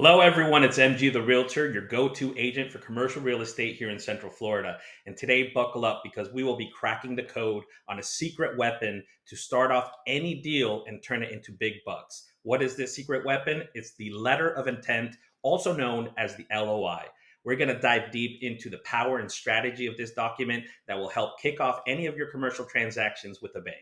Hello, everyone. It's MG the Realtor, your go to agent for commercial real estate here in Central Florida. And today, buckle up because we will be cracking the code on a secret weapon to start off any deal and turn it into big bucks. What is this secret weapon? It's the letter of intent, also known as the LOI. We're going to dive deep into the power and strategy of this document that will help kick off any of your commercial transactions with a bang.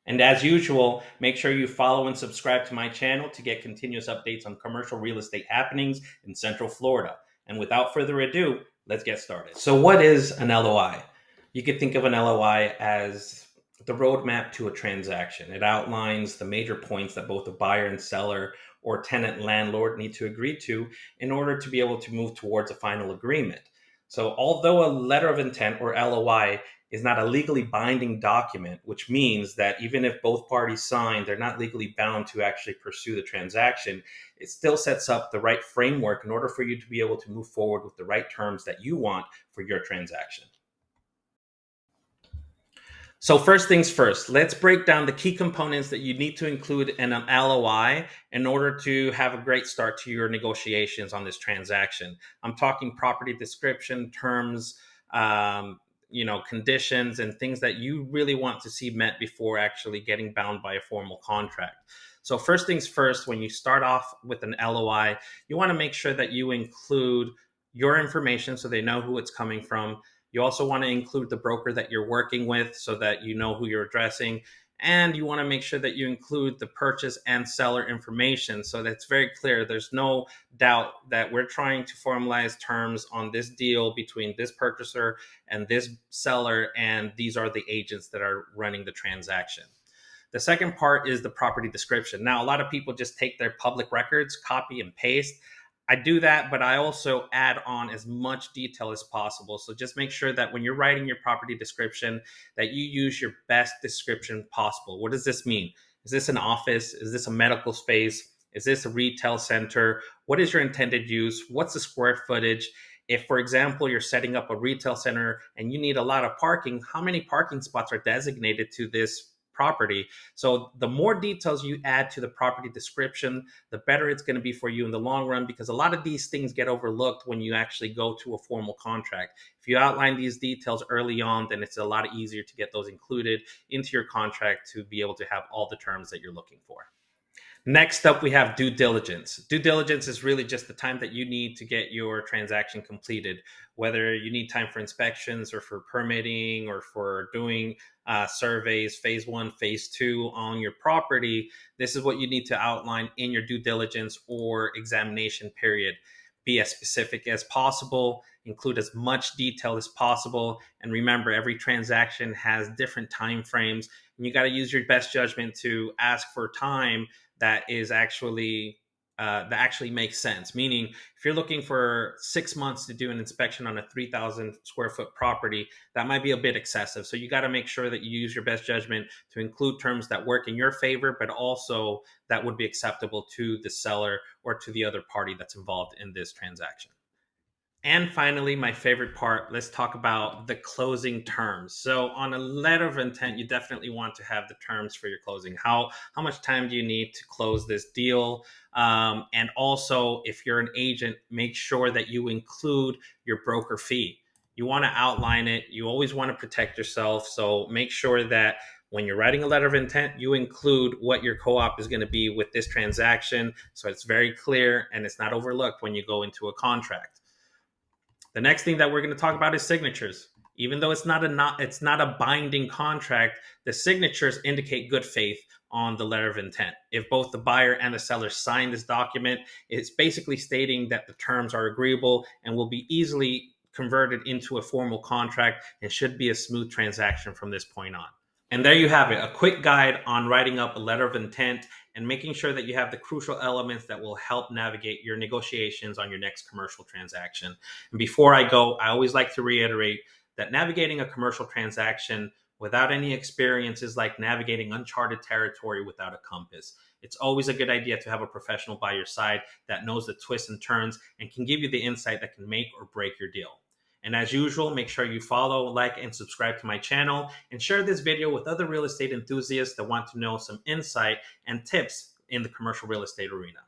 And as usual, make sure you follow and subscribe to my channel to get continuous updates on commercial real estate happenings in Central Florida. And without further ado, let's get started. So, what is an LOI? You could think of an LOI as the roadmap to a transaction. It outlines the major points that both the buyer and seller or tenant landlord need to agree to in order to be able to move towards a final agreement. So, although a letter of intent or LOI is not a legally binding document, which means that even if both parties sign, they're not legally bound to actually pursue the transaction. It still sets up the right framework in order for you to be able to move forward with the right terms that you want for your transaction. So first things first, let's break down the key components that you need to include in an LOI in order to have a great start to your negotiations on this transaction. I'm talking property description, terms, conditions and things that you really want to see met before actually getting bound by a formal contract. So first things first, when you start off with an LOI, you want to make sure that you include your information so they know who it's coming from. You also want to include the broker that you're working with so that you know who you're addressing. And you want to make sure that you include the purchase and seller information so that it's very clear. There's no doubt that we're trying to formalize terms on this deal between this purchaser and this seller, and these are the agents that are running the transaction. The second part is the property description. Now, a lot of people just take their public records, copy and paste. I do that, but I also add on as much detail as possible. So just make sure that when you're writing your property description, that you use your best description possible. What does this mean? Is this an office? Is this a medical space? Is this a retail center? What is your intended use? What's the square footage? If, for example, you're setting up a retail center and you need a lot of parking, how many parking spots are designated to this property? So the more details you add to the property description, the better it's going to be for you in the long run, because a lot of these things get overlooked when you actually go to a formal contract. If you outline these details early on, then it's a lot easier to get those included into your contract to be able to have all the terms that you're looking for. Next up, we have due diligence. Due diligence is really just the time that you need to get your transaction completed, whether you need time for inspections or for permitting or for doing surveys, phase one, phase two on your property. This is what you need to outline in your due diligence or examination period. Be as specific as possible, include as much detail as possible. And remember, every transaction has different time frames. And you got to use your best judgment to ask for time that is actually that actually makes sense. Meaning, if you're looking for 6 months to do an inspection on a 3,000 square foot property, that might be a bit excessive. So you got to make sure that you use your best judgment to include terms that work in your favor, but also that would be acceptable to the seller or to the other party that's involved in this transaction. And finally, my favorite part, let's talk about the closing terms. So on a letter of intent, you definitely want to have the terms for your closing. How much time do you need to close this deal? And also, if you're an agent, make sure that you include your broker fee. You want to outline it. You always want to protect yourself. So make sure that when you're writing a letter of intent, you include what your co-op is going to be with this transaction. So it's very clear and it's not overlooked when you go into a contract. The next thing that we're going to talk about is signatures. Even though it's not a binding contract, the signatures indicate good faith on the letter of intent. If both the buyer and the seller sign this document, it's basically stating that the terms are agreeable and will be easily converted into a formal contract and should be a smooth transaction from this point on. And there you have it, a quick guide on writing up a letter of intent and making sure that you have the crucial elements that will help navigate your negotiations on your next commercial transaction. And before I go, I always like to reiterate that navigating a commercial transaction without any experience is like navigating uncharted territory without a compass. It's always a good idea to have a professional by your side that knows the twists and turns and can give you the insight that can make or break your deal. And as usual, make sure you follow, like, and subscribe to my channel and share this video with other real estate enthusiasts that want to know some insight and tips in the commercial real estate arena.